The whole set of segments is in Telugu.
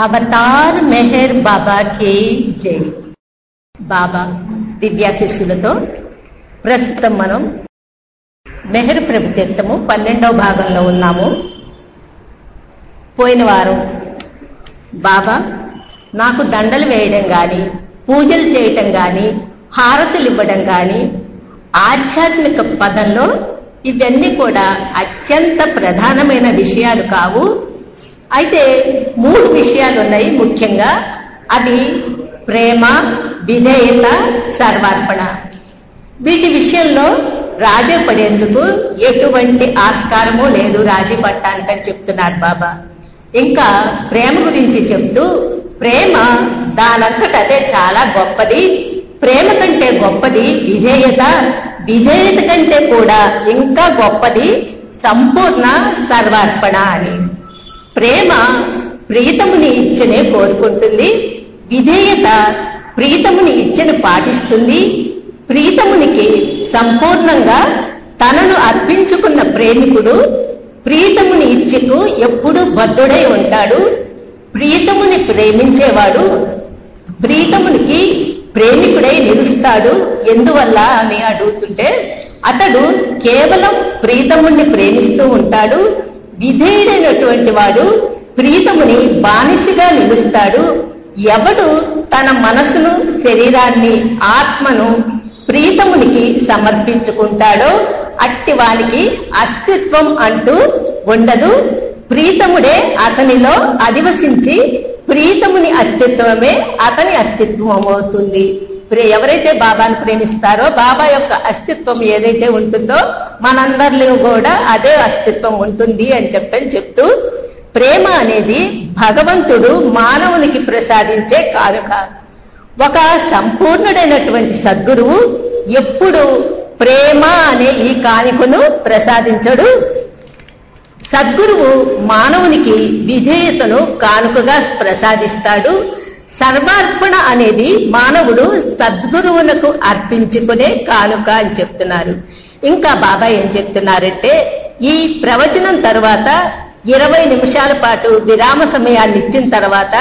అవతార్ మెహర్ బాబా కి జై. బాబా దివ్యాశిస్సులతో ప్రస్తుతం మనం మెహర్ ప్రభు చరిత్రము 12వ భాగంలో ఉన్నాము. పోయిన వారం బాబా నాకు దండలు వేయడం గాని, పూజలు చేయటం గాని, హారతులు ఇవ్వడం గాని ఆధ్యాత్మిక పదంలో ఇవన్నీ కూడా అత్యంత ప్రధానమైన విషయాలు కావు. అయితే 3 విషయాలు ఉన్నాయి ముఖ్యంగా. అది ప్రేమ, విధేయత, సర్వార్పణ. వీటి విషయంలో రాజీ పడేందుకు ఎటువంటి ఆస్కారము లేదు, రాజీ పడటానికని చెప్తున్నారు బాబా. ఇంకా ప్రేమ గురించి చెప్తూ, ప్రేమ దానంతట అదే చాలా గొప్పది, ప్రేమ కంటే గొప్పది విధేయత, విధేయత కంటే కూడా ఇంకా గొప్పది సంపూర్ణ సర్వార్పణ అని. ప్రేమ ప్రీతముని ఇచ్చనే కోరుకుంటుంది, విధేయత ప్రీతముని ఇచ్చను పాటిస్తుంది. ప్రీతమునికి సంపూర్ణంగా తనను అర్పించుకున్న ప్రేమికుడు ప్రీతముని ఇచ్చకు ఎప్పుడూ బద్ధుడై ఉంటాడు. ప్రీతముని ప్రేమించేవాడు ప్రీతమునికి ప్రేమికుడై నిలుస్తాడు. ఎందువల్ల అని అడుగుతుంటే, అతడు కేవలం ప్రీతముని ప్రేమిస్తూ ఉంటాడు. విధేయుడైనటువంటి వాడు ప్రీతముని బానిసగా నిలుస్తాడు. ఎవడు తన మనసును, శరీరాన్ని, ఆత్మను ప్రీతమునికి సమర్పించుకుంటాడో అట్టి వానికి అస్తిత్వం అంటూ ఉండదు. ప్రీతముడే అతనిలో అధివసించి ప్రీతముని అస్తిత్వమే అతని అస్తిత్వం అవుతుంది. ఎవరైతే బాబాను ప్రేమిస్తారో బాబా యొక్క అస్తిత్వం ఏదైతే ఉంటుందో మనందరిలో కూడా అదే అస్తిత్వం ఉంటుంది అని చెప్తూ, ప్రేమ అనేది భగవంతుడు మానవునికి ప్రసాదించే కానుక. ఒక సంపూర్ణుడైనటువంటి సద్గురువు ఎప్పుడు ప్రేమ అనే ఈ కానుకను ప్రసాదించడు. సద్గురువు మానవునికి విధేయతను కానుకగా ప్రసాదిస్తాడు. సర్వార్పణ అనేది మానవుడు సద్గురువులకు అర్పించుకునే కానుక అని చెప్తున్నారు. ఇంకా బాబా ఏం చెప్తున్నారంటే, ఈ ప్రవచనం తర్వాత 20 నిమిషాల పాటు విరామ సమయాన్ని ఇచ్చిన తర్వాత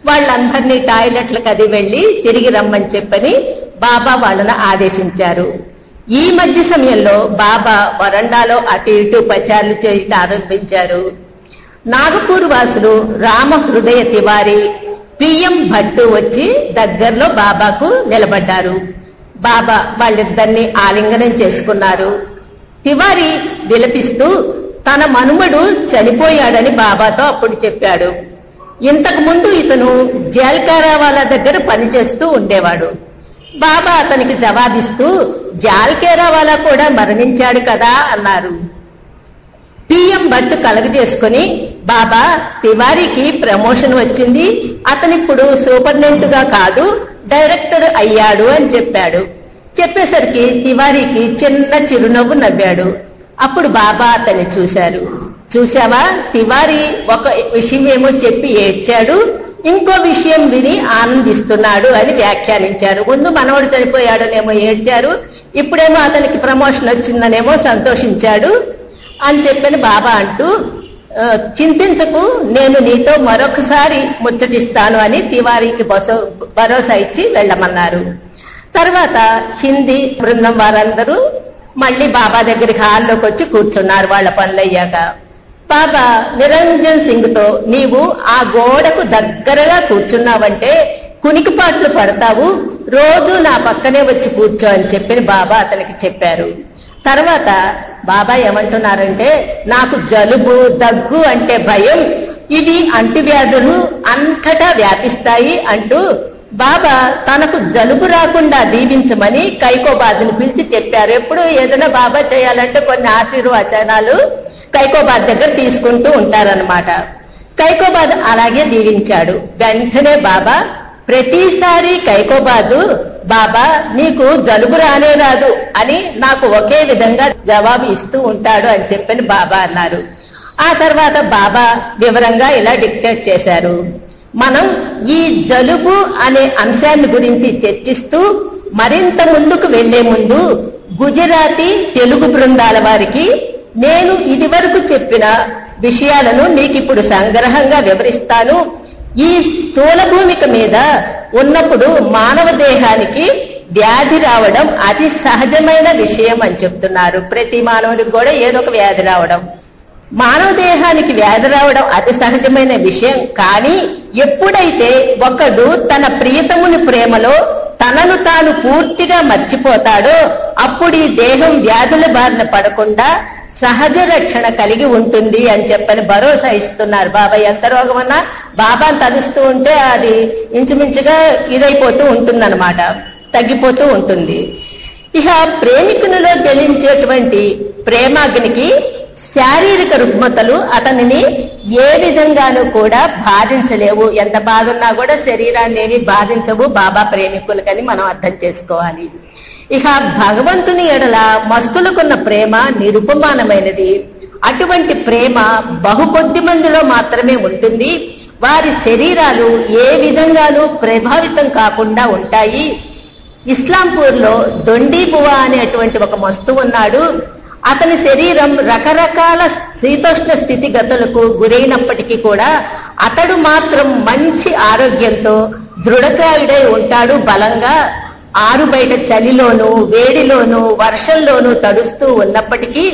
వాళ్ళందరినీ టాయిలెట్లకు అది వెళ్లి తిరిగి రమ్మని చెప్పని బాబా వాళ్ళను ఆదేశించారు. ఈ మధ్య సమయంలో బాబా వరండాలో అటు ఇటు పచారులు చేయటం ఆరంభించారు. నాగపూర్ వాసులు రామ హృదయ తివారీ, పిఎం భట్టు వచ్చి దగ్గరలో బాబాకు నిలబడ్డారు. బాబా వాళ్ళిద్దరినీ ఆలింగనం చేసుకున్నారు. తివారీ విలపిస్తూ తన మనుమడు చనిపోయాడని బాబాతో అప్పుడు చెప్పాడు. ఇంతకు ముందు ఇతను జాల్కారావాలా దగ్గర పనిచేస్తూ ఉండేవాడు. బాబా అతనికి జవాబిస్తూ, జాల్కేరావాలా కూడా మరణించాడు కదా అన్నారు. పిఎం భట్ కలగజేసుకుని, బాబా తివారీకి ప్రమోషన్ వచ్చింది, అతనిప్పుడు సూపరింటెండెంట్ గా కాదు డైరెక్టర్ అయ్యాడు అని చెప్పాడు. చెప్పేసరికి తివారీకి చిన్న చిరునవ్వు నవ్వాడు. అప్పుడు బాబా అతన్ని చూశారు. చూశావా, తివారీ ఒక విషయం ఏమో చెప్పి ఏడ్చాడు, ఇంకో విషయం విని ఆనందిస్తున్నాడు అని వ్యాఖ్యానించారు. ముందు మనవడు చనిపోయాడనేమో ఏడ్చారు, ఇప్పుడేమో అతనికి ప్రమోషన్ వచ్చిందనేమో సంతోషించాడు అని చెప్పని బాబా అంటూ, చింతించకు, నేను నీతో మరొకసారి ముచ్చటిస్తాను అని తివారీకి భరోసా ఇచ్చి వెళ్ళమన్నారు. తర్వాత హిందీ బృందం వారందరూ మళ్లీ బాబా దగ్గరికి హాల్లోకి వచ్చి కూర్చున్నారు వాళ్ళ పనులయ్యాక. బాబా నిరంజన్ సింగ్ తో, నీవు ఆ గోడకు దగ్గరగా కూర్చున్నావంటే కునికిపాట్లు పడతావు, రోజు నా పక్కనే వచ్చి కూర్చో అని చెప్పి బాబా అతనికి చెప్పారు. తర్వాత బాబా ఏమంటున్నారంటే, నాకు జలుబు, దగ్గు అంటే భయం, ఇవి అంటువ్యాధులు అంతటా వ్యాపిస్తాయి అంటూ బాబా తనకు జలుబు రాకుండా దీవించమని కైకోబాద్ని పిలిచి చెప్పారు. ఎప్పుడు ఏదైనా బాబా చేయాలంటే కొన్ని ఆశీర్వచనాలు కైకోబాద్ దగ్గర తీసుకుంటూ ఉంటారనమాట. కైకోబాద్ అలాగే దీవించాడు. వెంటనే బాబా ప్రతిసారి కైకోబాదు, బాబా నీకు జలుబు రానే రాదు అని నాకు ఒకే విధంగా జవాబు ఇస్తూ ఉంటాడు అని చెప్పని బాబా అన్నారు. ఆ తర్వాత బాబా వివరంగా ఇలా డిక్టేట్ చేశారు. మనం ఈ జలుబు అనే అంశాన్ని గురించి చర్చిస్తూ మరింత ముందుకు వెళ్లే ముందు గుజరాతీ తెలుగు బృందాల వారికి నేను ఇదివరకు చెప్పిన విషయాలను మీకిప్పుడు సంగ్రహంగా వివరిస్తాను. ఈ స్థూల భూమిక మీద ఉన్నప్పుడు మానవ దేహానికి వ్యాధి రావడం అతి సహజమైన విషయం అని చెప్తున్నారు. ప్రతి మానవుడికి కూడా ఏదో ఒక వ్యాధి రావడం, మానవ దేహానికి వ్యాధి రావడం అతి సహజమైన విషయం. కానీ ఎప్పుడైతే ఒకడు తన ప్రియతముని ప్రేమలో తనను తాను పూర్తిగా మర్చిపోతాడో అప్పుడు ఈ దేహం వ్యాధుల బారిన పడకుండా సహజ రక్షణ కలిగి ఉంటుంది అని చెప్పని భరోసా ఇస్తున్నారు బాబా. ఎంత రోగమన్నా బాబాను తలుస్తూ ఉంటే అది ఇంచుమించుగా ఇదైపోతూ ఉంటుందన్నమాట, తగ్గిపోతూ ఉంటుంది. ఇక ప్రేమికునిలో గెలించేటువంటి ప్రేమాగ్నికి శారీరక రుగ్మతలు అతనిని ఏ విధంగానూ కూడా బాధించలేవు. ఎంత బాధున్నా కూడా శరీరాన్ని ఏమి బాధించవు బాబా ప్రేమికులకని మనం అర్థం చేసుకోవాలి. ఇక భగవంతుని ఎడల మస్తులకున్న ప్రేమ నిరుపమానమైనది. అటువంటి ప్రేమ బహుకొద్ది మందిలో మాత్రమే ఉంటుంది. వారి శరీరాలు ఏ విధంగానూ ప్రభావితం కాకుండా ఉంటాయి. ఇస్లాంపూర్ లో దొండీబువా అనేటువంటి ఒక మస్తు ఉన్నాడు. అతని శరీరం రకరకాల శీతోష్ణ స్థితిగతులకు గురైనప్పటికీ కూడా అతడు మాత్రం మంచి ఆరోగ్యంతో దృఢకాయుడై ఉంటాడు. బలంగా ఆరు బయట చలిలోనూ వేడిలోనూ వర్షంలోనూ తడుస్తూ ఉన్నప్పటికీ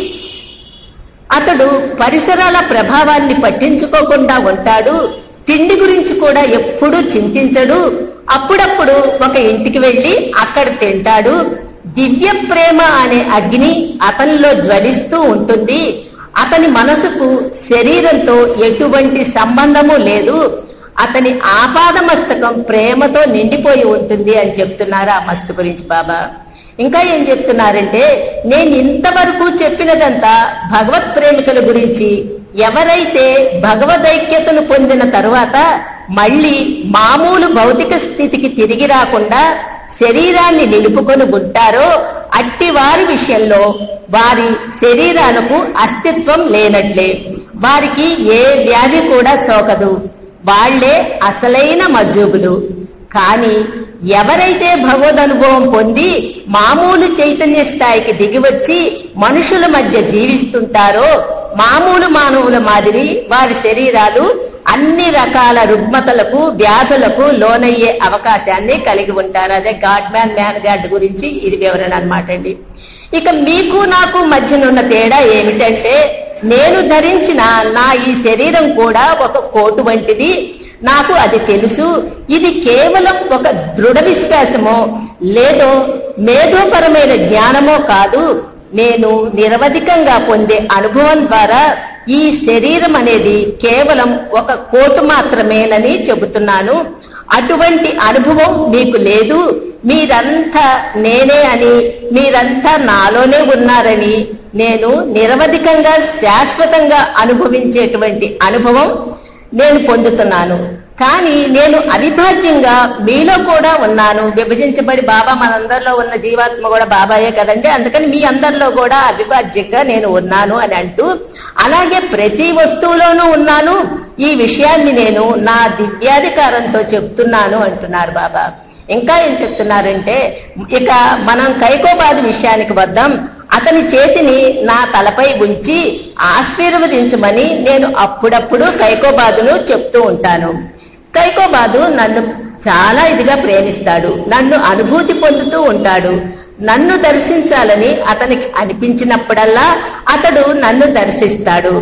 అతడు పరిసరాల ప్రభావాన్ని పట్టించుకోకుండా ఉంటాడు. తిండి గురించి కూడా ఎప్పుడూ చింతించడు. అప్పుడప్పుడు ఒక ఇంటికి వెళ్లి అక్కడ తింటాడు. దివ్య ప్రేమ అనే అగ్ని అతనిలో జ్వలిస్తూ ఉంటుంది. అతని మనసుకు శరీరంతో ఎటువంటి సంబంధము లేదు. అతని ఆపాద మస్తకం ప్రేమతో నిండిపోయి ఉంటుంది అని చెప్తున్నారు ఆ మస్తు గురించి బాబా. ఇంకా ఏం చెప్తున్నారంటే, నేను ఇంతవరకు చెప్పినదంతా భగవత్ ప్రేమికుల గురించి. ఎవరైతే భగవదైక్యతను పొందిన తరువాత మళ్లీ మామూలు భౌతిక స్థితికి తిరిగి రాకుండా శరీరాన్ని నిలుపుకొని ఉంటారో అట్టి వారి విషయంలో వారి శరీరాలకు అస్తిత్వం లేనట్లే. వారికి ఏ వ్యాధి కూడా సోకదు. వాళ్లే అసలైన మజ్జూబులు. కానీ ఎవరైతే భగవదనుభవం పొంది మామూలు చైతన్య స్థాయికి దిగివచ్చి మనుషుల మధ్య జీవిస్తుంటారో మామూలు మానవుల మాదిరి వారి శరీరాలు అన్ని రకాల రుగ్మతలకు వ్యాధులకు లోనయ్యే అవకాశాన్ని కలిగి ఉంటారు. అదే గాడ్ మ్యాన్ మ్యాన్ గాడ్ గురించి ఇది వివరణ అన్నమాట అండి. ఇక మీకు నాకు మధ్యనున్న తేడా ఏమిటంటే, నేను ధరించిన నా ఈ శరీరం కూడా ఒక కోటు వంటిది. నాకు అది తెలుసు. ఇది కేవలం ఒక దృఢ విశ్వాసమో లేదో మేధోపరమైన జ్ఞానమో కాదు. నేను నిరవధికంగా పొందే అనుభవం ద్వారా ఈ శరీరం అనేది కేవలం ఒక కోటు మాత్రమేనని చెబుతున్నాను. అటువంటి అనుభవం మీకు లేదు. మీరంతా నేనే అని, మీరంతా నాలోనే ఉన్నారని, నేను నిరవధికంగా శాశ్వతంగా అనుభవించేటువంటి అనుభవం నేను పొందుతున్నాను. కానీ నేను అవిభాజ్యంగా మీలో కూడా ఉన్నాను. విభజించబడి బాబా మనందరిలో ఉన్న జీవాత్మ కూడా బాబాయే కదండి. అందుకని మీ అందరిలో కూడా అవిభాజ్యంగా నేను ఉన్నాను అని అంటూ, అలాగే ప్రతి వస్తువులోనూ ఉన్నాను. ఈ విషయాన్ని నేను నా దివ్యాధికారంతో చెప్తున్నాను అంటున్నారు బాబా. ఇంకా ఏం చెప్తున్నారంటే, ఇక మనం కైకోబాదు విషయానికి వద్దాం. అతని చేతిని నా తలపై ఉంచి ఆశీర్వదించమని నేను అప్పుడప్పుడు కైకోబాదును చెప్తూ ఉంటాను. కైకోబాదు నన్ను చాలా ఇదిగా ప్రేమిస్తాడు. నన్ను అనుభూతి పొందుతూ ఉంటాడు. నన్ను దర్శించాలని అతనికి అనిపించినప్పుడల్లా అతడు నన్ను దర్శిస్తాడు.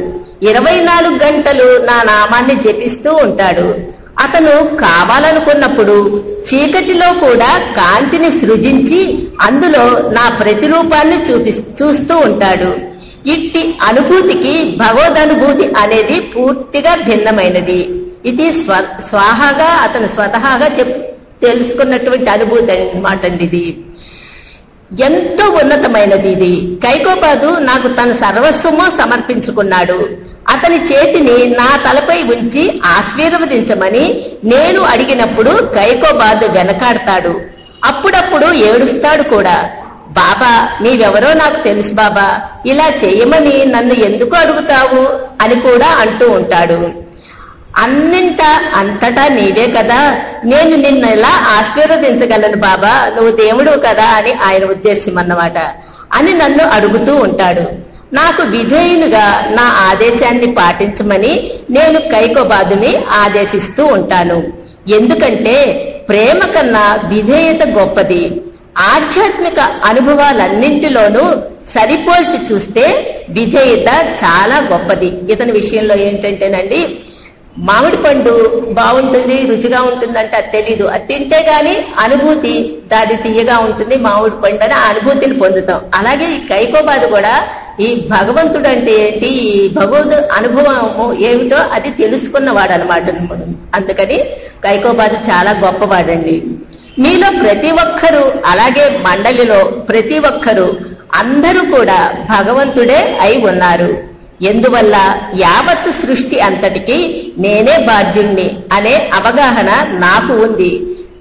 24 గంటలు నా నామాన్ని జపిస్తూ ఉంటాడు. అతను కావాలనుకున్నప్పుడు చీకటిలో కూడా కాంతిని సృజించి అందులో నా ప్రతిరూపాన్ని చూస్తూ ఉంటాడు. ఇట్టి అనుభూతికి భగవదనుభూతి అనేది పూర్తిగా భిన్నమైనది. ఇది స్వాహాగా అతను స్వతహాగా తెలుసుకున్నటువంటి అనుభూతి అన్నమాట. ఇది ఎంతో ఉన్నతమైనది. ఇది కైకోబాదు నాకు తన సర్వస్వము సమర్పించుకున్నాడు. అతని చేతిని నా తలపై ఉంచి ఆశీర్వదించమని నేను అడిగినప్పుడు కైకోబాదు వెనకాడతాడు. అప్పుడప్పుడు ఏడుస్తాడు కూడా. బాబా, నీవెవరో నాకు తెలుసు బాబా, ఇలా చేయమని నన్ను ఎందుకు అడుగుతావు అని కూడా అంటూ ఉంటాడు. అంతటా నీవే కదా, నేను నిన్ను ఎలా ఆశీర్వదించగలను బాబా, నువ్వు దేవుడు కదా అని ఆయన ఉద్దేశం అన్నమాట అని నన్ను అడుగుతూ ఉంటాడు. నాకు విధేయునిగా నా ఆదేశాన్ని పాటించమని నేను కైకోబాదుని ఆదేశిస్తూ ఉంటాను. ఎందుకంటే ప్రేమ కన్నా విధేయత గొప్పది. ఆధ్యాత్మిక అనుభవాలన్నింటిలోనూ సరిపోల్చి చూస్తే విధేయత చాలా గొప్పది. ఇతని విషయంలో ఏంటంటేనండి, మామిడి పండు బాగుంటుంది, రుచిగా ఉంటుందంటే అది తెలీదు. అది తింటే గాని అనుభూతి దాది తీయగా ఉంటుంది మామిడి పండు అని అనుభూతిని పొందుతాం. అలాగే ఈ కైకోబాదు కూడా ఈ భగవంతుడు అంటే ఏంటి, ఈ భగవద్ అనుభవము ఏమిటో అది తెలుసుకున్నవాడు అనమాట. అందుకని కైకోబాదు చాలా గొప్పవాడండి. మీలో ప్రతి ఒక్కరూ, అలాగే మండలిలో ప్రతి ఒక్కరూ అందరూ కూడా భగవంతుడే అయి ఉన్నారు. ఎందువల్ల యావత్తు సృష్టి అంతటికి నేనే బాధ్యుణ్ణి అనే అవగాహన నాకు ఉంది.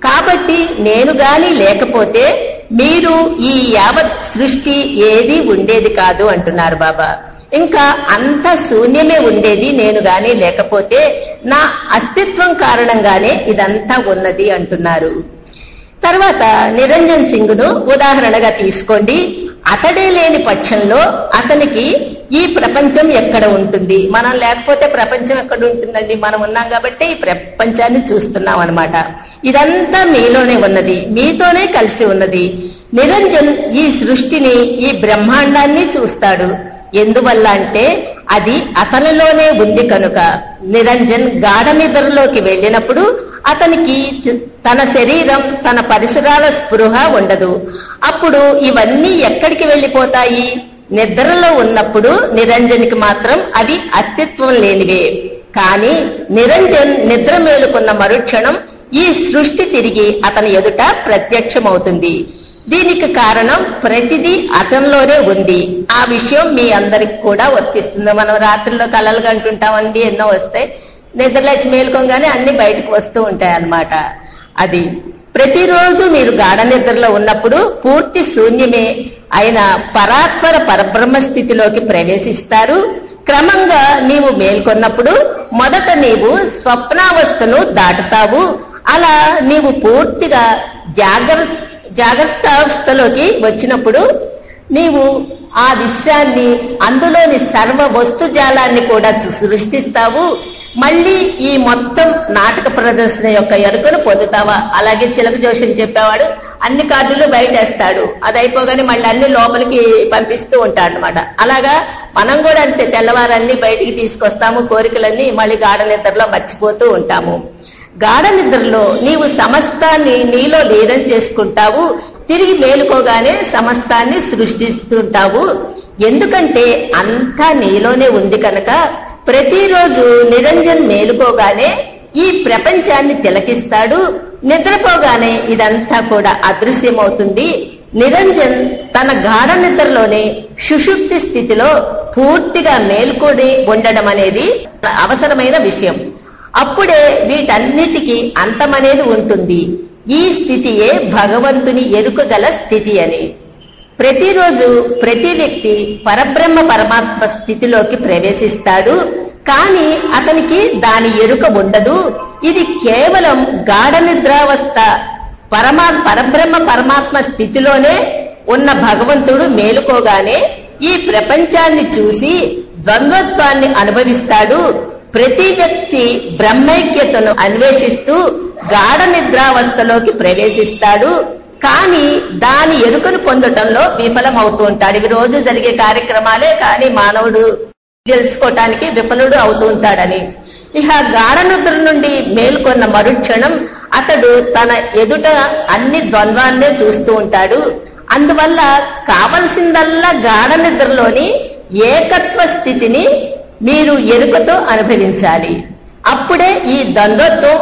కాబట్టి నేను గాని లేకపోతే మీరు ఈ యావత్ సృష్టి ఏది ఉండేది కాదు అంటున్నారు బాబా. ఇంకా అంత శూన్యమే ఉండేది నేను గాని లేకపోతే, నా అస్తిత్వం కారణంగానే ఇదంతా ఉన్నది అంటున్నారు. తర్వాత నిరంజన్ సింగ్ ను ఉదాహరణగా తీసుకోండి. అతడే లేని పక్షంలో అతనికి ఈ ప్రపంచం ఎక్కడ ఉంటుంది? మనం లేకపోతే ప్రపంచం ఎక్కడ ఉంటుందండి? మనం ఉన్నాం కాబట్టి ఈ ప్రపంచాన్ని చూస్తున్నాం అన్నమాట. ఇదంతా మీలోనే ఉన్నది, మీతోనే కలిసి ఉన్నది. నిరంజన్ ఈ సృష్టిని, ఈ బ్రహ్మాండాన్ని చూస్తాడు. ఎందువల్ల అంటే అది అతనిలోనే ఉంది కనుక. నిరంజన్ గాఢ నిద్రలోకి వెళ్ళినప్పుడు అతనికి తన శరీరం, తన పరిసరాల స్పృహ ఉండదు. అప్పుడు ఇవన్నీ ఎక్కడికి వెళ్లిపోతాయి? నిద్రలో ఉన్నప్పుడు నిరంజన్కి మాత్రం అవి అస్తిత్వం లేనివే. కానీ నిరంజన్ నిద్ర మేలుకున్న మరుక్షణం ఈ సృష్టి తిరిగి అతని ఎదుట ప్రత్యక్షమవుతుంది. దీనికి కారణం ప్రతిదీ అతనిలోనే ఉంది. ఆ విషయం మీ అందరికి కూడా వర్తిస్తుంది. మనం రాత్రిలో కలలు కంటుంటామండి, ఎన్నో వస్తాయి. నిద్రలేచి మేలుకోగానే అన్ని బయటకు వస్తూ ఉంటాయి అన్నమాట. అది ప్రతిరోజు మీరు గాఢ నిద్రలో ఉన్నప్పుడు పూర్తి శూన్యమే అయిన పరాత్పర పరబ్రహ్మ స్థితిలోకి ప్రవేశిస్తారు. క్రమంగా నీవు మేల్కొన్నప్పుడు మొదట నీవు స్వప్నావస్థను దాటుతావు. అలా నీవు పూర్తిగా జాగ్రత్తావస్థలోకి వచ్చినప్పుడు నీవు ఆ విశ్వాన్ని, అందులోని సర్వ వస్తుజాలాన్ని కూడా సృష్టిస్తావు. మళ్ళీ ఈ మొత్తం నాటక ప్రదర్శన యొక్క ఎరుకను పొందుతావా? అలాగే చిలక జోషిని చెప్పేవాడు అన్ని కార్డులు బయటేస్తాడు, అది అయిపోగానే మళ్ళీ అన్ని లోపలికి పంపిస్తూ ఉంటాడు అనమాట. అలాగా మనం కూడా అంతే, తెల్లవారన్నీ బయటికి తీసుకొస్తాము, కోరికలన్నీ మళ్ళీ గాఢ నిద్రలో మర్చిపోతూ ఉంటాము. గాఢ నిద్రలో నీవు సమస్తాన్ని నీలో లీనం చేసుకుంటావు. తిరిగి మేలుకోగానే సమస్తాన్ని సృష్టిస్తుంటావు. ఎందుకంటే అంతా నీలోనే ఉంది కనుక. ప్రతిరోజు నిరంజన్ మేలుకోగానే ఈ ప్రపంచాన్ని తిలకిస్తాడు. నిద్రపోగానే ఇదంతా కూడా అదృశ్యమవుతుంది. నిరంజన్ తన గాఢ నిద్రలోనే సుషుప్తి స్థితిలో పూర్తిగా మేల్కొని ఉండడం అనేది అవసరమైన విషయం. అప్పుడే వీటన్నిటికీ అంతమనేది ఉంటుంది. ఈ స్థితియే భగవంతుని ఎరుకగల స్థితి అని. ప్రతిరోజు ప్రతి వ్యక్తి పరబ్రహ్మ పరమాత్మ స్థితిలోకి ప్రవేశిస్తాడు. కానీ అతనికి దాని ఎరుక ఉండదు. ఇది కేవలం గాఢ నిద్రావస్థ. పరబ్రహ్మ పరమాత్మ స్థితిలోనే ఉన్న భగవంతుడు మేలుకోగానే ఈ ప్రపంచాన్ని చూసి ద్వంద్వత్వాన్ని అనుభవిస్తాడు. ప్రతి వ్యక్తి బ్రహ్మైక్యతను అన్వేషిస్తూ గాఢ నిద్రావస్థలోకి ప్రవేశిస్తాడు. కానీ దాని ఎరుకను పొందటంలో విఫలమవుతూ ఉంటాడు. ఇవి రోజు జరిగే కార్యక్రమాలే, కానీ మానవుడు తెలుసుకోవటానికి విఫలుడు అవుతూ ఉంటాడని. ఇక గాఢ నిద్ర నుండి మేల్కొన్న మరుక్షణం అతడు తన ఎదుట అన్ని ద్వంద్వాన్నే చూస్తూ ఉంటాడు. అందువల్ల కావలసిందల్లా గాఢ నిద్రలోని ఏకత్వ స్థితిని మీరు ఎరుకతో అనుభవించాలి. అప్పుడే ఈ ద్వంద్వత్వం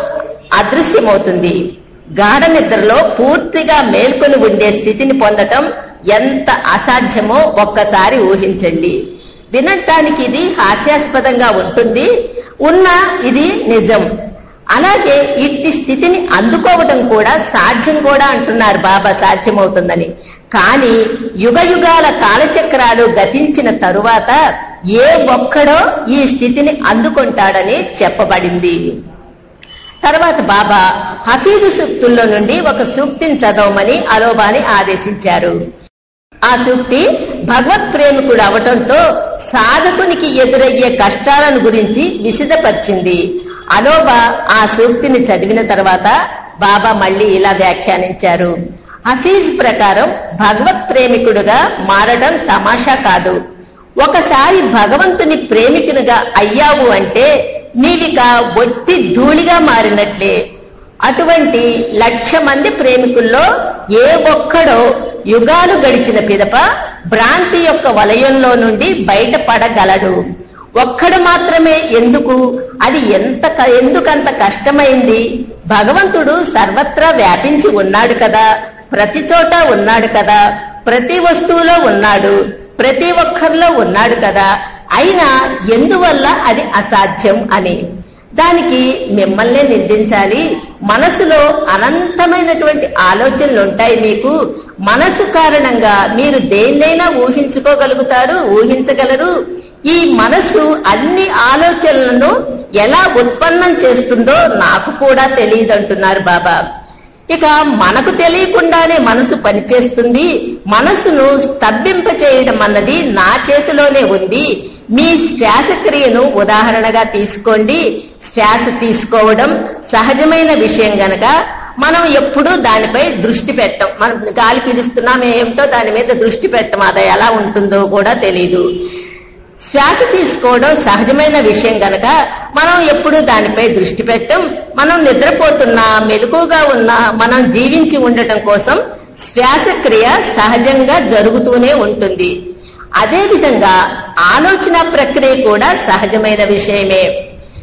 అదృశ్యమవుతుంది. గాఢ నిద్రలో పూర్తిగా మేల్కొని ఉండే స్థితిని పొందటం ఎంత అసాధ్యమో ఒక్కసారి ఊహించండి. వినటానికి ఇది హాస్యాస్పదంగా ఉంటుంది, ఇది నిజం. అలాగే ఇట్టి స్థితిని అందుకోవడం కూడా సాధ్యం కూడా అంటున్నారు బాబా, సాధ్యమవుతుందని. కానీ యుగ యుగాల కాలచక్రాలు గతించిన తరువాత ఏ ఒక్కడో ఈ స్థితిని అందుకుంటాడని చెప్పబడింది. తర్వాత బాబా హఫీజు సూక్తుల్లో నుండి ఒక సూక్తిని చదవమని అలోబాని ఆదేశించారు. ఆ సూక్తి భగవత్ ప్రేమికుడు అవటంతో సాధకునికి ఎదురయ్యే కష్టాలను గురించి విశదపరిచింది. అనోబా ఆ సూక్తిని చదివిన తర్వాత బాబా మళ్లీ ఇలా వ్యాఖ్యానించారు. హఫీజ్ ప్రకారం భగవత్ ప్రేమికుడుగా మారడం తమాషా కాదు. ఒకసారి భగవంతుని ప్రేమికునిగా అయ్యావు అంటే నీవిక ఒట్టి ధూళిగా మారినట్లే. అటువంటి 1,00,000 మంది ప్రేమికుల్లో ఏ ఒక్కడో యుగాలు గడిచిన పిదప భ్రాంతి యొక్క వలయంలో నుండి బయటపడగలడు. ఒక్కడు మాత్రమే ఎందుకు? అది ఎందుకంత కష్టమైంది? భగవంతుడు సర్వత్రా వ్యాపించి ఉన్నాడు కదా, ప్రతి చోట ఉన్నాడు కదా, ప్రతి వస్తువులో ఉన్నాడు, ప్రతి ఒక్కరిలో ఉన్నాడు కదా. అయినా ఎందువల్ల అది అసాధ్యం అని దానికి మిమ్మల్నే నిందించాలి. మనసులో అనంతమైనటువంటి ఆలోచనలు ఉంటాయి. మీకు మనసు కారణంగా మీరు దేన్నైనా ఊహించగలరు. ఈ మనసు అన్ని ఆలోచనలను ఎలా ఉత్పన్నం చేస్తుందో నాకు కూడా తెలియదంటున్నారు బాబా. ఇక మనకు తెలియకుండానే మనసు పనిచేస్తుంది. మనసును స్తబ్దింపచేయడం అన్నది నా చేతిలోనే ఉంది. మీ శ్వాసక్రియను ఉదాహరణగా తీసుకోండి. శ్వాస తీసుకోవడం సహజమైన విషయం గనక మనం ఎప్పుడూ దానిపై దృష్టి పెట్టం. మనం గాలి పీలుస్తున్నాం ఏమిటో దాని మీద దృష్టి పెట్టం. అది ఎలా ఉంటుందో కూడా తెలీదు. శ్వాస తీసుకోవడం సహజమైన విషయం గనక మనం ఎప్పుడూ దానిపై దృష్టి పెట్టం. మనం నిద్రపోతున్నా, మెలకుగా ఉన్నా, మనం జీవించి ఉండటం కోసం శ్వాసక్రియ సహజంగా జరుగుతూనే ఉంటుంది. అదేవిధంగా ఆలోచన ప్రక్రియ కూడా సహజమైన విషయమే.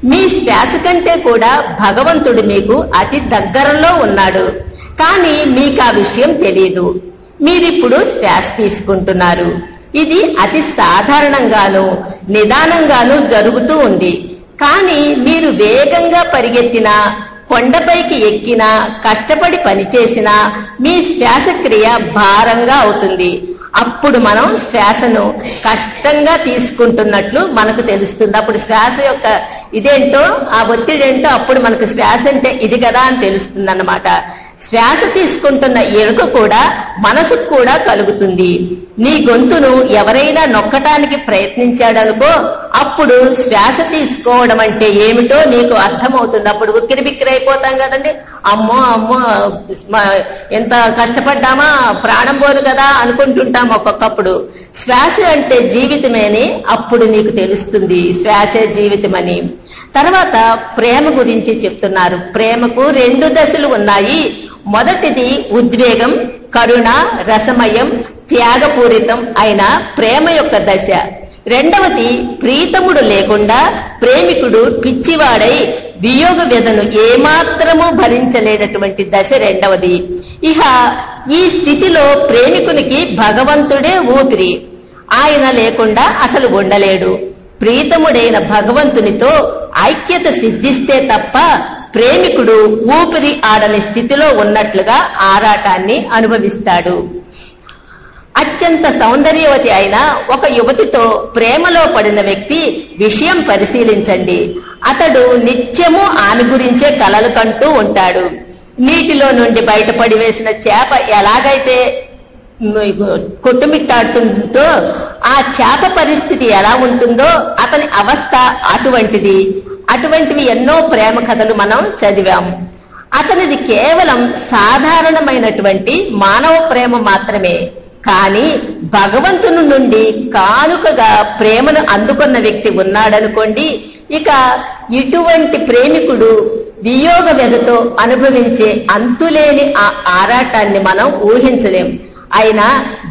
మీ శ్వాస కంటే కూడా భగవంతుడు మీకు అతి దగ్గరలో ఉన్నాడు. కానీ మీకు ఆ విషయం తెలియదు. మీరిప్పుడు శ్వాస తీసుకుంటున్నారు. ఇది అతి సాధారణంగాను నిదానంగాను జరుగుతూ ఉంది. కానీ మీరు వేగంగా పరిగెత్తినా, కొండపైకి ఎక్కినా, కష్టపడి పనిచేసినా మీ శ్వాసక్రియ భారంగా అవుతుంది. అప్పుడు మనం శ్వాసను కష్టంగా తీసుకుంటున్నట్లు మనకు తెలుస్తుంది. అప్పుడు శ్వాస యొక్క ఇదేంటో, ఆ ఒత్తిడేంటో అప్పుడు మనకు శ్వాస అంటే ఇది కదా అని తెలుస్తుంది అన్నమాట. శ్వాస తీసుకుంటున్న ఎరుక కూడా మనసుకు కూడా కలుగుతుంది. నీ గొంతును ఎవరైనా నొక్కటానికి ప్రయత్నించాడనుకో, అప్పుడు శ్వాస తీసుకోవడం అంటే ఏమిటో నీకు అర్థమవుతుంది. అప్పుడు ఉక్కిరి బిక్కిరి అయిపోతాం కదండి. అమ్మో ఎంత కష్టపడ్డామా, ప్రాణం పోదు కదా అనుకుంటుంటాం ఒక్కొక్కప్పుడు. శ్వాస అంటే జీవితమేని అప్పుడు నీకు తెలుస్తుంది, శ్వాసే జీవితమని. తర్వాత ప్రేమ గురించి చెప్తున్నారు. ప్రేమకు 2 దశలు ఉన్నాయి. మొదటిది ఉద్వేగం, కరుణ, రసమయం, త్యాగపూరితం అయిన ప్రేమ యొక్క దశ. రెండవది ప్రీతముడు లేకుండా ప్రేమికుడు పిచ్చివాడై వియోగ వ్యధను ఏమాత్రము భరించలేనటువంటి దశ రెండవది. ఇహ ఈ స్థితిలో ప్రేమికునికి భగవంతుడే ఊపిరి. ఆయన లేకుండా అసలు ఉండలేడు. ప్రీతముడైన భగవంతునితో ఐక్యత సిద్ధిస్తే తప్ప ప్రేమికుడు ఊపిరి ఆడని స్థితిలో ఉన్నట్లుగా ఆరాటాన్ని అనుభవిస్తాడు. అత్యంత సౌందర్యవతి అయిన ఒక యువతితో ప్రేమలో పడిన వ్యక్తి విషయం పరిశీలించండి. అతడు నిత్యము ఆమె గురించే కలలు కంటూ ఉంటాడు. నీటిలో నుండి బయటపడి వేసిన చేప ఎలాగైతే కొట్టుమిట్టాడుతుందో ఆ చేప పరిస్థితి ఎలా ఉంటుందో అతని అవస్థ అటువంటిది. అటువంటివి ఎన్నో ప్రేమ కథలు మనం చదివాం. అతనిది కేవలం సాధారణమైనటువంటి మానవ ప్రేమ మాత్రమే. కానీ భగవంతుని నుండి కానుకగా ప్రేమను అందుకున్న వ్యక్తి ఉన్నాడనుకోండి, ఇక ఇటువంటి ప్రేమికుడు వియోగ వ్యధతో అనుభవించే అంతులేని ఆ ఆరాటాన్ని మనం ఊహించలేం. అయినా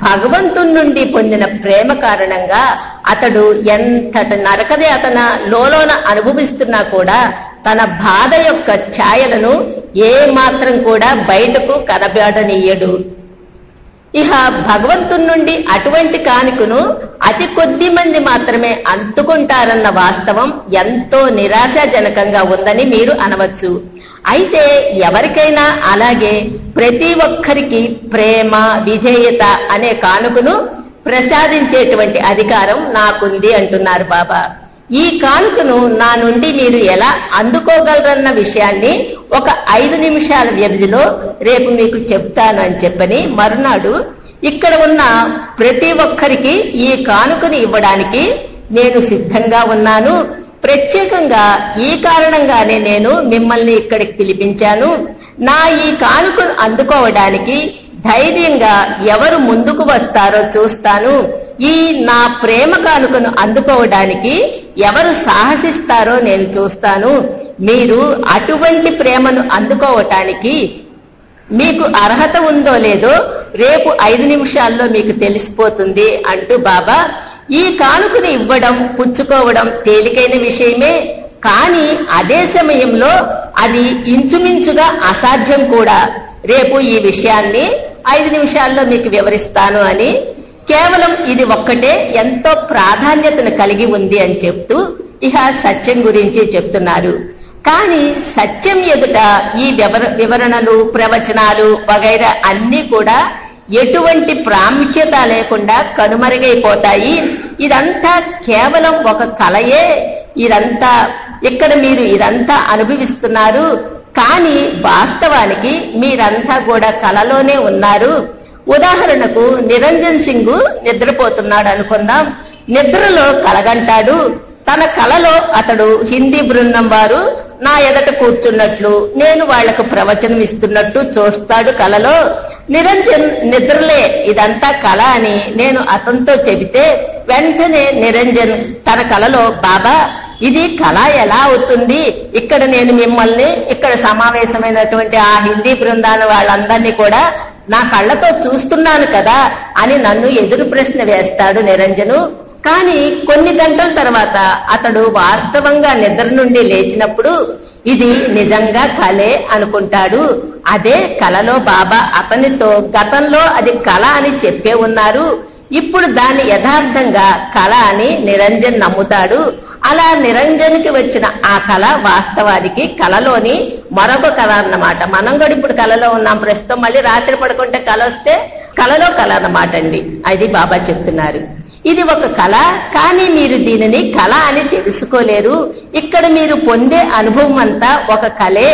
భగవంతుని నుండి పొందిన ప్రేమ కారణంగా అతడు ఎంతటి నరకదే అతన లోలోన అనుభవిస్తున్నా కూడా తన బాధ యొక్క ఛాయలను ఏ మాత్రం కూడా బయటకు కనబడనీయడు. ఇహ భగవంతుని నుండి అటువంటి కానుకను అతి కొద్ది మంది మాత్రమే అందుకుంటారన్న వాస్తవం ఎంతో నిరాశాజనకంగా ఉందని మీరు అనవచ్చు. అయితే ఎవరికైనా అలాగే ప్రతి ఒక్కరికి ప్రేమ, విధేయత అనే కానుకను ప్రసాదించేటువంటి అధికారం నాకుంది అంటున్నారు బాబా. ఈ కానుకను నా నుండి మీరు ఎలా అందుకోగలరన్న విషయాన్ని ఒక 5 నిమిషాల వ్యవధిలో రేపు మీకు చెప్తాను అని చెప్పని మరునాడు ఇక్కడ ఉన్న ప్రతి ఒక్కరికి ఈ కానుకను ఇవ్వడానికి నేను సిద్ధంగా ఉన్నాను. ప్రత్యేకంగా ఈ కారణంగానే నేను మిమ్మల్ని ఇక్కడికి పిలిపించాను. నా ఈ కానుకను అందుకోవడానికి ధైర్యంగా ఎవరు ముందుకు వస్తారో చూస్తాను. ఈ నా ప్రేమ కానుకను అందుకోవడానికి ఎవరు సాహసిస్తారో నేను చూస్తాను. మీరు అటువంటి ప్రేమను అందుకోవటానికి మీకు అర్హత ఉందో లేదో రేపు 5 నిమిషాల్లో మీకు తెలిసిపోతుంది అంటూ బాబా ఈ కానుకను ఇవ్వడం పుచ్చుకోవడం తేలికైన విషయమే, కానీ అదే సమయంలో అది ఇంచుమించుగా అసాధ్యం కూడా. రేపు ఈ విషయాన్ని 5 నిమిషాల్లో మీకు వివరిస్తాను అని కేవలం ఇది ఒక్కటే ఎంతో ప్రాధాన్యతను కలిగి ఉంది అని చెప్తూ ఇహ సత్యం గురించి చెప్తున్నారు. కానీ సత్యం ఎదుట ఈ వివరణలు ప్రవచనాలు వగైరా అన్ని కూడా ఎటువంటి ప్రాముఖ్యత లేకుండా కనుమరుగైపోతాయి. ఇదంతా కేవలం ఒక కలయే. ఇదంతా ఇక్కడ మీరు ఇదంతా అనుభవిస్తున్నారు, కానీ వాస్తవానికి మీరంతా కూడా కలలోనే ఉన్నారు. ఉదాహరణకు నిరంజన్ సింగ్ నిద్రపోతున్నాడు అనుకుందాం. నిద్రలో కలగంటాడు. తన కలలో అతడు హిందీ బృందం వారు నా ఎదట కూర్చున్నట్లు, నేను వాళ్లకు ప్రవచనం ఇస్తున్నట్టు చూస్తాడు కలలో. నిరంజన్ నిద్రలే ఇదంతా కల అని నేను అతనితో చెబితే వెంటనే నిరంజన్ తన కలలో, బాబా ఇది కళ ఎలా అవుతుంది? ఇక్కడ నేను మిమ్మల్ని ఇక్కడ సమావేశమైనటువంటి ఆ హిందీ బృందాల వాళ్ళందరినీ కూడా నా కళ్ళతో చూస్తున్నాను కదా అని నన్ను ఎదురు ప్రశ్న వేస్తాడు నిరంజను. కానీ కొన్ని గంటల తర్వాత అతడు వాస్తవంగా నిద్ర నుండి లేచినప్పుడు ఇది నిజంగా కలే అనుకుంటాడు. అదే కలలో బాబా అతనితో గతంలో అది కళ అని చెప్పే ఉన్నారు, ఇప్పుడు దాన్ని యథార్థంగా కళ అని నిరంజన్ నమ్ముతాడు. అలా నిరంజన్కి వచ్చిన ఆ కళ వాస్తవానికి కళలోని మరొక కళ అన్నమాట. మనం కూడా ఇప్పుడు కళలో ఉన్నాం. ప్రస్తుతం మళ్ళీ రాత్రి పడుకుంటే కళ వస్తే కళలో కళ అన్నమాట అండి. అది బాబా చెప్తున్నారు. ఇది ఒక కళ, కానీ మీరు దీనిని కళ అని తెలుసుకోలేరు. ఇక్కడ మీరు పొందే అనుభవం అంతా ఒక కళే.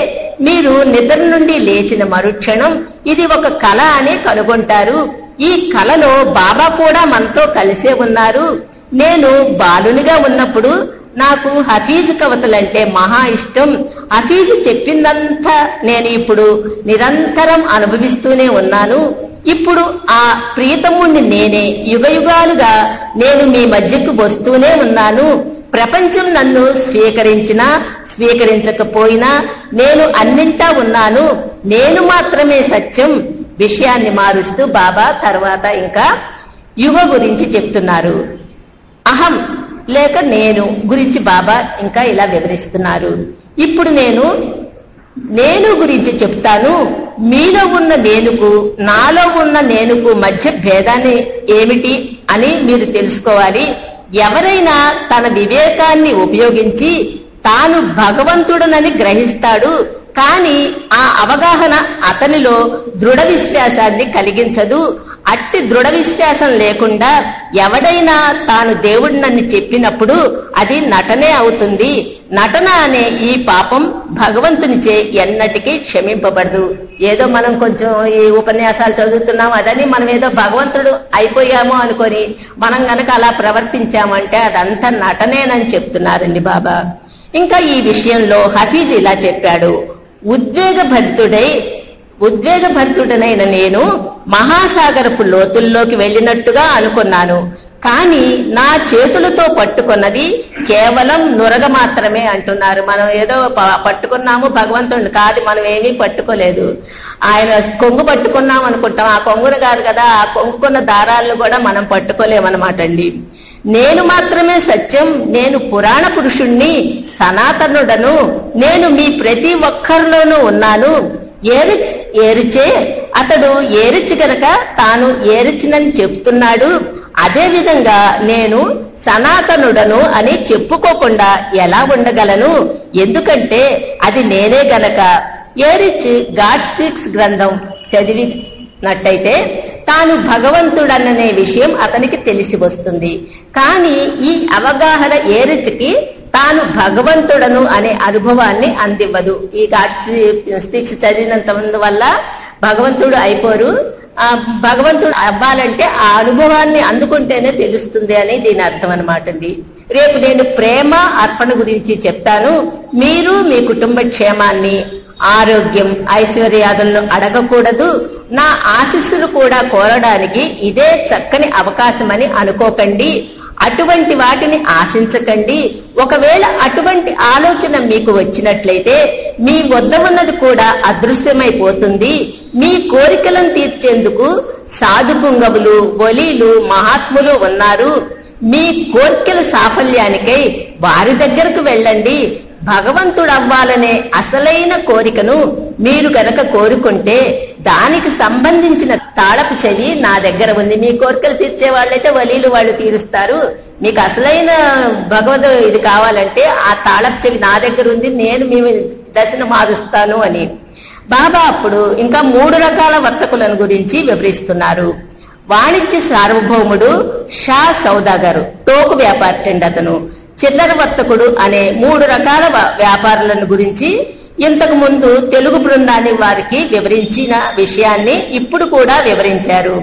మీరు నిద్ర నుండి లేచిన మరుక్షణం ఇది ఒక కళ అని కనుగొంటారు. ఈ కళలో బాబా కూడా మనతో కలిసే ఉన్నారు. నేను బాలునిగా ఉన్నప్పుడు నాకు హఫీజు కవితలంటే మహా ఇష్టం. హఫీజు చెప్పిందంతా నేను ఇప్పుడు నిరంతరం అనుభవిస్తూనే ఉన్నాను. ఇప్పుడు ఆ ప్రియతముణ్ణి నేనే. యుగయుగాలుగా నేను మీ మధ్యకు వస్తూనే ఉన్నాను. ప్రపంచం నన్ను స్వీకరించినా స్వీకరించకపోయినా నేను అన్నింటా ఉన్నాను. నేను మాత్రమే సత్యం. విషయాన్ని మారుస్తూ బాబా తర్వాత ఇంకా యుగ గురించి చెప్తున్నారు. అహం లేక నేను గురించి బాబా ఇంకా ఇలా వివరిస్తున్నారు. ఇప్పుడు నేను గురించి చెప్తాను. మీలో ఉన్న నేనుకు నాలో ఉన్న నేనుకు మధ్య భేదాన్ని ఏమిటి అని మీరు తెలుసుకోవాలి. ఎవరైనా తన వివేకాన్ని ఉపయోగించి తాను భగవంతుడనని గ్రహిస్తాడు, కానీ ఆ అవగాహన అతనిలో దృఢ విశ్వాసాన్ని కలిగించదు. అట్టి దృఢ విశ్వాసం లేకుండా ఎవడైనా తాను దేవుడినని చెప్పినప్పుడు అది నటనే అవుతుంది. నటన అనే ఈ పాపం భగవంతునిచే ఎన్నటికీ క్షమింపబడదు. ఏదో మనం కొంచెం ఈ ఉపన్యాసాలు చదువుతున్నాం అదని మనం ఏదో భగవంతుడు అయిపోయాము అనుకొని మనం గనక అలా ప్రవర్తించామంటే అదంతా నటనేనని చెప్తున్నారండి బాబా. ఇంకా ఈ విషయంలో హఫీజ్ ఇలా చెప్పాడు. ఉద్వేగభరితుడనైన నేను మహాసాగరపు లోతుల్లోకి వెళ్ళినట్టుగా అనుకున్నాను, కానీ నా చేతులతో పట్టుకున్నది కేవలం నురగ మాత్రమే అంటున్నారు. మనం ఏదో పట్టుకున్నాము భగవంతుడిని కాదు, మనం ఏమీ పట్టుకోలేదు. ఆయన కొంగు పట్టుకున్నాం అనుకుంటాం, ఆ కొంగును కాదు కదా, ఆ కొంగుకున్న దారాలను కూడా మనం పట్టుకోలేమన్నమాట అండి. నేను మాత్రమే సత్యం. నేను పురాణ పురుషుణ్ణి, సనాతనుడను. నేను మీ ప్రతి ఒక్కరిలోనూ ఉన్నాను. ఏరిచే అతడు ఏరిచి గనక తాను ఏరిచినని చెప్తున్నాడు. అదే విధంగా నేను సనాతనుడను అని చెప్పుకోకుండా ఎలా ఉండగలను? ఎందుకంటే అది నేనే గనక. ఏరిచ్ గాడ్ స్పీక్స్ గ్రంథం చదివినట్టయితే తాను భగవంతుడననే విషయం అతనికి తెలిసి వస్తుంది. కానీ ఈ అవగాహన ఏరిచికి తాను భగవంతుడను అనే అనుభవాన్ని అందివ్వదు. ఈ గాడ్ స్పీక్స్ చదివినంత వల్ల భగవంతుడు అయిపోరు. భగవంతుడు అవ్వాలంటే ఆ అనుభవాన్ని అందుకుంటేనే తెలుస్తుంది అని దీని అర్థం అనమాట అండి. రేపు నేను ప్రేమ అర్పణ గురించి చెప్తాను. మీరు మీ కుటుంబ క్షేమాన్ని, ఆరోగ్యం, ఐశ్వర్యాదులను అడగకూడదు. నా ఆశీస్సులు కూడా కోరడానికి ఇదే చక్కని అవకాశమని అనుకోకండి. అటువంటి వాటిని ఆశించకండి. ఒకవేళ అటువంటి ఆలోచన మీకు వచ్చినట్లయితే మీ వద్ద ఉన్నది కూడా అదృశ్యమైపోతుంది. మీ కోరికలను తీర్చేందుకు సాధుపుంగవులు, వలీలు, మహాత్ములు ఉన్నారు. మీ కోరికల సాఫల్యానికై వారి దగ్గరకు వెళ్ళండి. భగవంతుడు అవ్వాలనే అసలైన కోరికను మీరు గనక కోరుకుంటే దానికి సంబంధించిన తాళపు చెవి నా దగ్గర ఉంది. మీ కోరికలు తీర్చే వాళ్ళైతే వలీలు వాళ్ళు తీరుస్తారు. మీకు అసలైన భగవద్ ఇది కావాలంటే ఆ తాళపు చెవి నా దగ్గర ఉంది, నేను మీ దశను మారుస్తాను అని బాబా అప్పుడు ఇంకా 3 రకాల వర్తకులను గురించి వివరిస్తున్నారు. వాణిజ్య సార్వభౌముడు షా సౌదాగరు, టోకు వ్యాపారి అతను. చిల్లర వర్తకుడు అనే 3 రకాల వ్యాపారులను గురించి ఇంతకు ముందు తెలుగు బృందాన్ని వారికి వివరించిన విషయాన్ని ఇప్పుడు కూడా వివరించారు.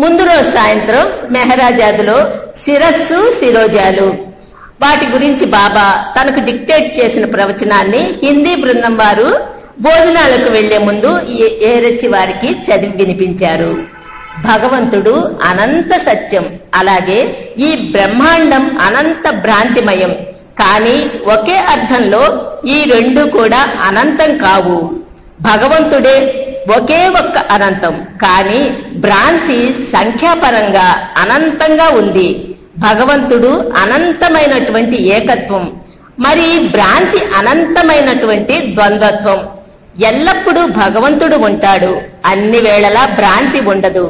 ముందు రోజు సాయంత్రం మెహరాజాదులో శిరస్సు, శిరోజాలు వాటి గురించి బాబా తనకు డిక్టేట్ చేసిన ప్రవచనాన్ని హిందీ బృందం వారు భోజనాలకు వెళ్లే ముందు ఏరెచ్చి వారికి చదివి వినిపించారు. భగవంతుడు అనంత సత్యం, అలాగే ఈ బ్రహ్మాండం అనంత భ్రాంతిమయం. కానీ ఒకే అర్థంలో ఈ 2 కూడా అనంతం కావు. భగవంతుడే ఒకే ఒక్క అనంతం, కానీ భ్రాంతి సంఖ్యాపరంగా అనంతంగా ఉంది. భగవంతుడు అనంతమైనటువంటి ఏకత్వం, మరి భ్రాంతి అనంతమైనటువంటి ద్వంద్వత్వం. ఎల్లప్పుడూ భగవంతుడు ఉంటాడు, అన్ని వేళలా భ్రాంతి ఉండదు.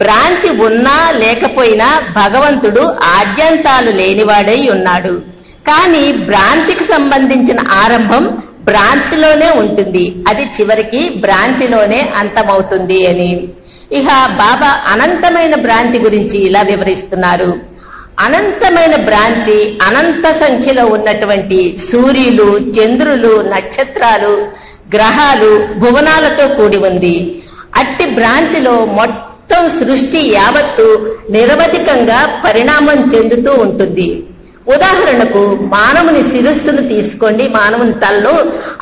భ్రాంతి ఉన్నా లేకపోయినా భగవంతుడు ఆద్యంతాలు లేనివాడై ఉన్నాడు. కానీ భ్రాంతికి సంబంధించిన ఆరంభం భ్రాంతిలోనే ఉంటుంది, అది చివరికి భ్రాంతిలోనే అంతమవుతుంది అని ఇక బాబా అనంతమైన భ్రాంతి గురించి ఇలా వివరిస్తున్నారు. అనంతమైన భ్రాంతి అనంత సంఖ్యలో ఉన్నటువంటి సూర్యులు, చంద్రులు, నక్షత్రాలు, గ్రహాలు, భువనాలతో కూడి ఉంది. అట్టి భ్రాంతిలో మొత్తం సృష్టి యావత్తు నిరవధికంగా పరిణామం చెందుతూ ఉంటుంది. ఉదాహరణకు మానవుని శిరస్సును తీసుకోండి. మానవుని తలలో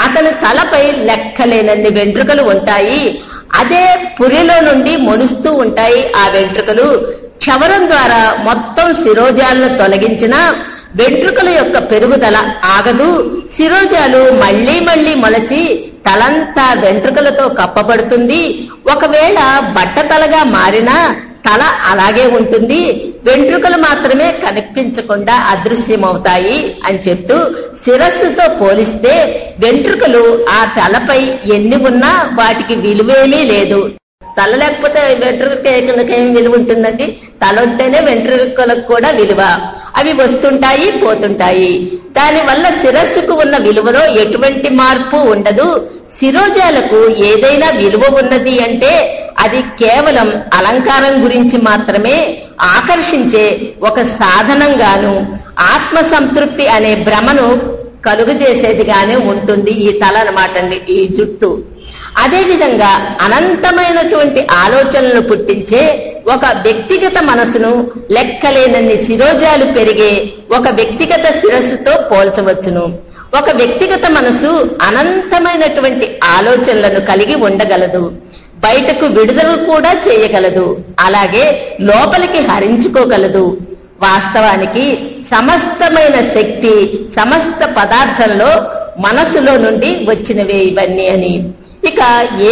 అతని తలపై లెక్కలేనన్ని వెంట్రుకలు ఉంటాయి. అదే పురిలో నుండి మొలుస్తూ ఉంటాయి ఆ వెంట్రుకలు. క్షవరం ద్వారా మొత్తం శిరోజాలను తొలగించినా వెంట్రుకల యొక్క పెరుగుదల ఆగదు. శిరోజాలు మళ్లీ మళ్లీ మొలచి తలంతా వెంట్రుకలతో కప్పబడుతుంది. ఒకవేళ బట్టతలగా మారినా తల అలాగే ఉంటుంది, వెంట్రుకలు మాత్రమే కనిపించకుండా అదృశ్యమవుతాయి అని చెప్తూ శిరస్సుతో పోలిస్తే వెంట్రుకలు ఆ తలపై ఎన్ని ఉన్నా వాటికి విలువేమీ లేదు. తల లేకపోతే వెంట్రుకలకి ఏం విలువ ఉంటుందండి? తల ఉంటేనే వెంట్రుకలకు కూడా విలువ. అవి వస్తుంటాయి, పోతుంటాయి. దానివల్ల శిరస్సుకు ఉన్న విలువలో ఎటువంటి మార్పు ఉండదు. శిరోజాలకు ఏదైనా విలువ ఉన్నది అంటే అది కేవలం అలంకారం గురించి మాత్రమే, ఆకర్షించే ఒక సాధనంగాను ఆత్మ సంతృప్తి అనే భ్రమను కలుగజేసేదిగానే ఉంటుంది ఈ తల అన్నమాట అండి, ఈ జుట్టు. అదేవిధంగా అనంతమైనటువంటి ఆలోచనలు పుట్టించే ఒక వ్యక్తిగత మనసును లెక్కలేనన్ని శిరోజాలు పెరిగే ఒక వ్యక్తిగత శిరస్సుతో పోల్చవచ్చును. ఒక వ్యక్తిగత మనసు అనంతమైనటువంటి ఆలోచనలను కలిగి ఉండగలదు, బయటకు విడుదల కూడా చేయగలదు, అలాగే లోపలికి హరించుకోగలదు. వాస్తవానికి సమస్తమైన శక్తి సమస్త పదార్థంలో మనసులో నుండి వచ్చినవే ఇవన్నీ అని. ఇక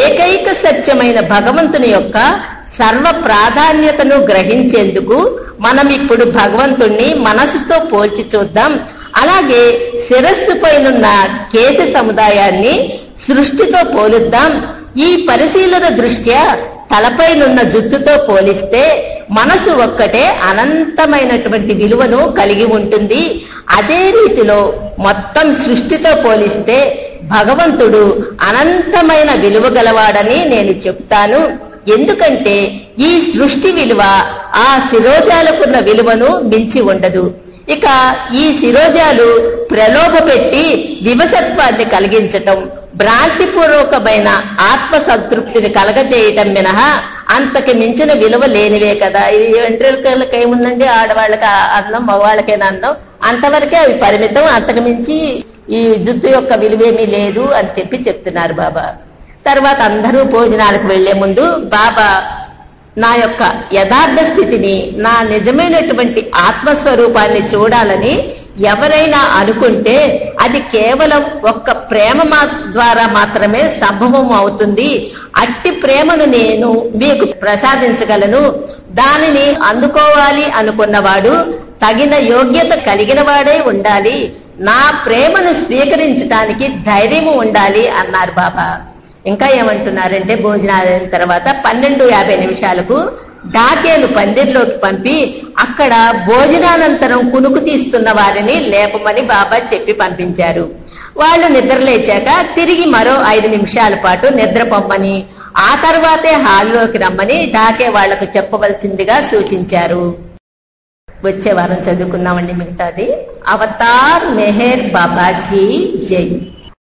ఏకైక సత్యమైన భగవంతుని యొక్క సర్వ ప్రాధాన్యతను గ్రహించేందుకు మనం ఇప్పుడు భగవంతుణ్ణి మనసుతో పోల్చి చూద్దాం. అలాగే శిరస్సు పైనున్న కేశ సముదాయాన్ని సృష్టితో పోలుద్దాం. ఈ పరిశీలన దృష్ట్యా తలపైనున్న జుత్తుతో పోలిస్తే మనసు ఒక్కటే అనంతమైనటువంటి విలువను కలిగి ఉంటుంది. అదే రీతిలో మొత్తం సృష్టితో పోలిస్తే భగవంతుడు అనంతమైన విలువ గలవాడని నేను చెప్తాను. ఎందుకంటే ఈ సృష్టి విలువ ఆ శిరోజాలకున్న విలువను మించి ఉండదు. ఇక ఈ శిరోజాలు ప్రలోభ పెట్టి వివసత్వాన్ని కలిగించటం, భ్రాంతిపూర్వకమైన ఆత్మ సంతృప్తిని కలగజేయటం మినహా అంతకి మించిన విలువ లేనివే కదా. ఇది వెంట్రుకలకి ఏముందండి, ఆడవాళ్ళకి అందం, మగవాళ్ళకైనా అందం, అంతవరకే అవి పరిమితం, అంతకు మించి ఈ జుట్టు యొక్క విలువేమీ లేదు అని చెప్తున్నారు బాబా. తర్వాత అందరూ భోజనాలకు వెళ్లే ముందు బాబా నా యొక్క యథార్థ స్థితిని, నా నిజమైనటువంటి ఆత్మస్వరూపాన్ని చూడాలని ఎవరైనా అనుకుంటే అది కేవలం ఒక్క ప్రేమ ద్వారా మాత్రమే సంభవం అవుతుంది. అట్టి ప్రేమను నేను మీకు ప్రసాదించగలను. దానిని అందుకోవాలి అనుకున్నవాడు తగిన యోగ్యత కలిగిన వాడై ఉండాలి. నా ప్రేమను స్వీకరించడానికి ధైర్యం ఉండాలి అన్నారు బాబా. ఇంకా ఏమంటున్నారంటే, భోజనాలైన తర్వాత 12:50 డాకేలు పందిర్లోకి పంపి అక్కడ భోజనానంతరం కునుకు తీస్తున్న వారిని లేపమని బాబా చెప్పి పంపించారు. వాళ్ళు నిద్రలేచాక తిరిగి మరో 5 నిమిషాల పాటు నిద్రపొమ్మని, ఆ తర్వాతే హాల్లోకి రమ్మని డాకే వాళ్లకు చెప్పవలసిందిగా సూచించారు. వచ్చే వారం చదువుకున్నామండి మిగతాది. అవతార్ మెహర్ బాబాకి జై.